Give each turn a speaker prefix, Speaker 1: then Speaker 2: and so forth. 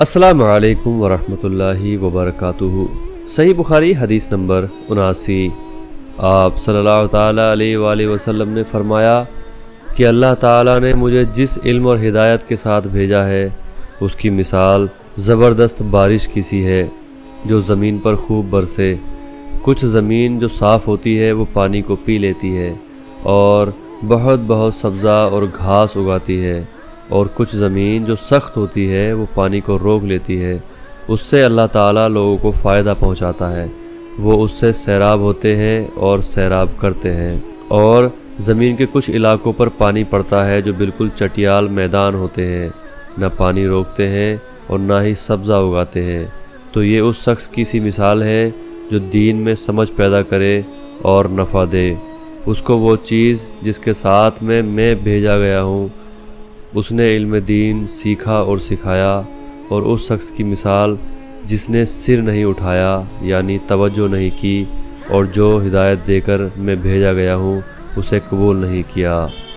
Speaker 1: السلام علیکم ورحمۃ اللہ وبرکاتہ۔ صحیح بخاری حدیث نمبر 79۔ آپ صلی اللہ تعالیٰ علیہ وآلہ وسلم نے فرمایا کہ اللہ تعالیٰ نے مجھے جس علم اور ہدایت کے ساتھ بھیجا ہے اس کی مثال زبردست بارش کی سی ہے جو زمین پر خوب برسے۔ کچھ زمین جو صاف ہوتی ہے وہ پانی کو پی لیتی ہے اور بہت سبزہ اور گھاس اگاتی ہے، اور کچھ زمین جو سخت ہوتی ہے وہ پانی کو روک لیتی ہے۔ اس سے اللہ تعالیٰ لوگوں کو فائدہ پہنچاتا ہے، وہ اس سے سیراب ہوتے ہیں اور سیراب کرتے ہیں۔ اور زمین کے کچھ علاقوں پر پانی پڑتا ہے جو بالکل چٹیال میدان ہوتے ہیں، نہ پانی روکتے ہیں اور نہ ہی سبزہ اگاتے ہیں۔ تو یہ اس شخص کی سی مثال ہے جو دین میں سمجھ پیدا کرے اور نفع دے۔ اس کو وہ چیز جس کے ساتھ میں بھیجا گیا ہوں، اس نے علم دین سیکھا اور سکھایا، اور اس شخص کی مثال جس نے سر نہیں اٹھایا یعنی توجہ نہیں کی، اور جو ہدایت دے کر میں بھیجا گیا ہوں اسے قبول نہیں کیا۔